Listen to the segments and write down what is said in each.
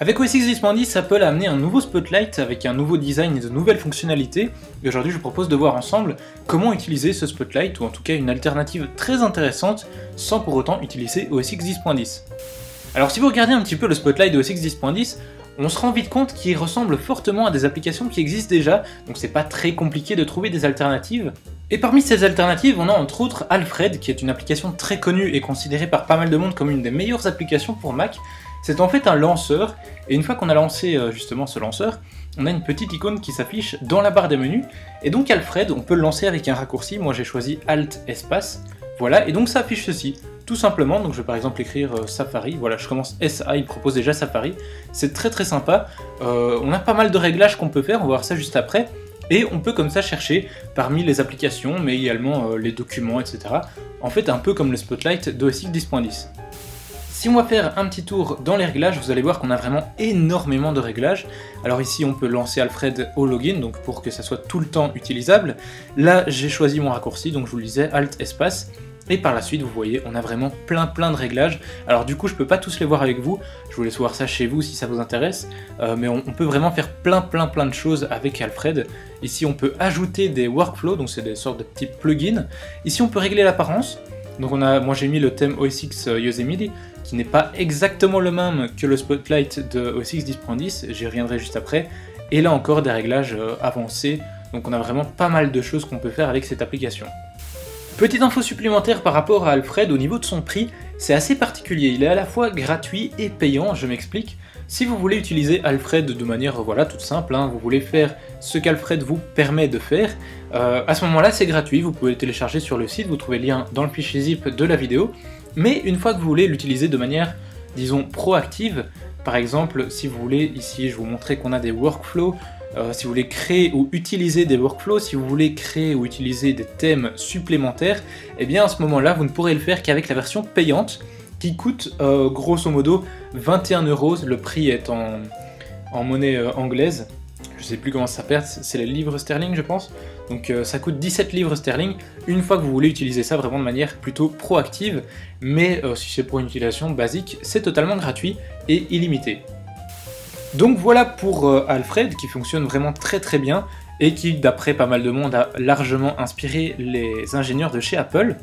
Avec OS X 10.10, Apple a amené un nouveau Spotlight avec un nouveau design et de nouvelles fonctionnalités, et aujourd'hui je vous propose de voir ensemble comment utiliser ce Spotlight, ou en tout cas une alternative très intéressante, sans pour autant utiliser OS X 10.10. Alors si vous regardez un petit peu le Spotlight de OS X 10.10, on se rend vite compte qu'il ressemble fortement à des applications qui existent déjà, donc c'est pas très compliqué de trouver des alternatives. Et parmi ces alternatives, on a entre autres Alfred, qui est une application très connue et considérée par pas mal de monde comme une des meilleures applications pour Mac. C'est en fait un lanceur, et une fois qu'on a lancé justement ce lanceur, on a une petite icône qui s'affiche dans la barre des menus, et donc Alfred, on peut le lancer avec un raccourci, moi j'ai choisi Alt espace, voilà, et donc ça affiche ceci, tout simplement, donc je vais par exemple écrire Safari, voilà, je commence SA, il propose déjà Safari, c'est très sympa, on a pas mal de réglages qu'on peut faire, on va voir ça juste après, et on peut comme ça chercher parmi les applications, mais également les documents, etc. En fait un peu comme le Spotlight d'OS X 10.10. Si on va faire un petit tour dans les réglages, vous allez voir qu'on a vraiment énormément de réglages. Alors ici on peut lancer Alfred au login, donc pour que ça soit tout le temps utilisable. Là j'ai choisi mon raccourci, donc je vous le disais, Alt espace. Et par la suite, vous voyez, on a vraiment plein de réglages. Alors du coup, je peux pas tous les voir avec vous, je vous laisse voir ça chez vous si ça vous intéresse, mais on peut vraiment faire plein de choses avec Alfred. Ici, on peut ajouter des workflows, donc c'est des sortes de petits plugins. Ici, on peut régler l'apparence. Donc moi j'ai mis le thème OS X Yosemite, qui n'est pas exactement le même que le Spotlight de OS X 10.10, j'y reviendrai juste après. Et là encore, des réglages avancés, donc on a vraiment pas mal de choses qu'on peut faire avec cette application. Petite info supplémentaire par rapport à Alfred, au niveau de son prix, c'est assez particulier, il est à la fois gratuit et payant, je m'explique. Si vous voulez utiliser Alfred de manière voilà, toute simple, vous voulez faire ce qu'Alfred vous permet de faire, à ce moment-là c'est gratuit, vous pouvez le télécharger sur le site, vous trouvez le lien dans le fichier zip de la vidéo, mais une fois que vous voulez l'utiliser de manière, disons, proactive, par exemple, si vous voulez, ici je vous montrais qu'on a des workflows, si vous voulez créer ou utiliser des workflows, si vous voulez créer ou utiliser des thèmes supplémentaires, eh bien à ce moment-là, vous ne pourrez le faire qu'avec la version payante, qui coûte grosso modo 21 €, le prix est en monnaie anglaise, je sais plus comment ça s'appelle, c'est les livres sterling je pense, donc ça coûte 17 livres sterling, une fois que vous voulez utiliser ça vraiment de manière plutôt proactive, mais si c'est pour une utilisation basique, c'est totalement gratuit et illimité. Donc voilà pour Alfred, qui fonctionne vraiment très bien, et qui d'après pas mal de monde a largement inspiré les ingénieurs de chez Apple.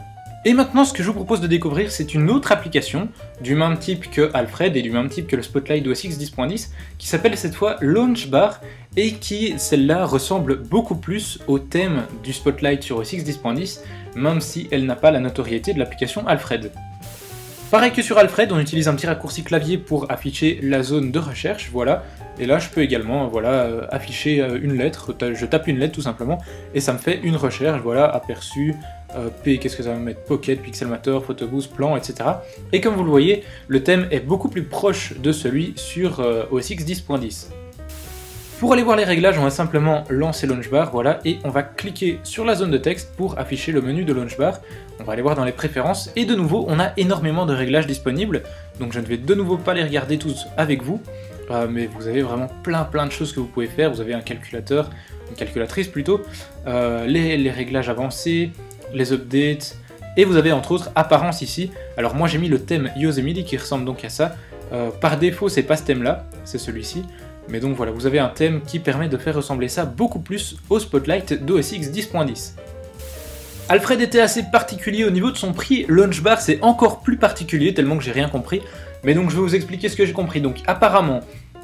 Et maintenant ce que je vous propose de découvrir, c'est une autre application, du même type que Alfred et du même type que le Spotlight d'OS X 10.10, qui s'appelle cette fois Launchbar, et qui, celle-là, ressemble beaucoup plus au thème du Spotlight sur OS X 10.10, même si elle n'a pas la notoriété de l'application Alfred. Pareil que sur Alfred, on utilise un petit raccourci clavier pour afficher la zone de recherche, voilà, et là je peux également voilà, afficher une lettre, je tape une lettre tout simplement, et ça me fait une recherche, voilà, aperçu, P, qu'est-ce que ça va me mettre, Pocket, Pixelmator, Photoboost, Plan, etc. Et comme vous le voyez, le thème est beaucoup plus proche de celui sur OS X 10.10. Pour aller voir les réglages, on va simplement lancer Launchbar, voilà, et on va cliquer sur la zone de texte pour afficher le menu de Launchbar. On va aller voir dans les préférences, et de nouveau, on a énormément de réglages disponibles, donc je ne vais de nouveau pas les regarder tous avec vous, mais vous avez vraiment plein de choses que vous pouvez faire. Vous avez un calculateur, une calculatrice plutôt, les réglages avancés, les updates, et vous avez entre autres apparence ici. Alors moi j'ai mis le thème Yosemite qui ressemble donc à ça, par défaut c'est pas ce thème là, c'est celui-ci. Mais donc voilà, vous avez un thème qui permet de faire ressembler ça beaucoup plus au Spotlight d'OS X 10.10. Alfred était assez particulier au niveau de son prix, Launchbar c'est encore plus particulier tellement que j'ai rien compris, mais donc je vais vous expliquer ce que j'ai compris. Donc apparemment,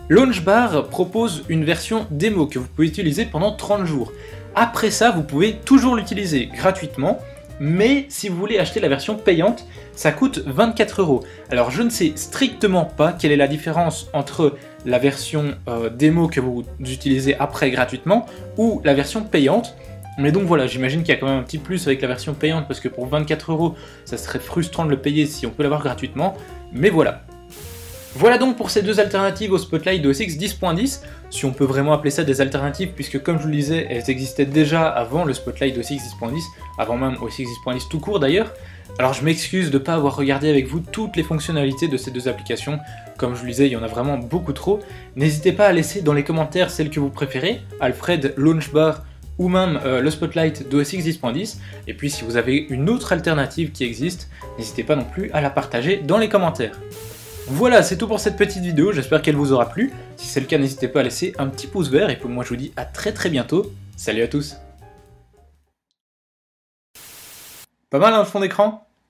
Launchbar propose une version démo que vous pouvez utiliser pendant 30 jours. Après ça, vous pouvez toujours l'utiliser gratuitement, mais si vous voulez acheter la version payante, ça coûte 24 €. Alors je ne sais strictement pas quelle est la différence entre la version démo que vous utilisez après gratuitement ou la version payante, mais donc voilà, j'imagine qu'il y a quand même un petit plus avec la version payante parce que pour 24 €, ça serait frustrant de le payer si on peut l'avoir gratuitement, mais voilà. Voilà donc pour ces deux alternatives au Spotlight d'OS X 10.10, si on peut vraiment appeler ça des alternatives, puisque comme je vous le disais, elles existaient déjà avant le Spotlight d'OS X 10.10, avant même OS X 10.10 tout court d'ailleurs. Alors je m'excuse de ne pas avoir regardé avec vous toutes les fonctionnalités de ces deux applications, comme je vous le disais, il y en a vraiment beaucoup trop. N'hésitez pas à laisser dans les commentaires celles que vous préférez, Alfred, Launchbar, ou même le Spotlight d'OS X 10.10, et puis si vous avez une autre alternative qui existe, n'hésitez pas non plus à la partager dans les commentaires. Voilà, c'est tout pour cette petite vidéo, j'espère qu'elle vous aura plu. Si c'est le cas, n'hésitez pas à laisser un petit pouce vert, et puis moi je vous dis à très bientôt. Salut à tous. Pas mal hein, le fond d'écran?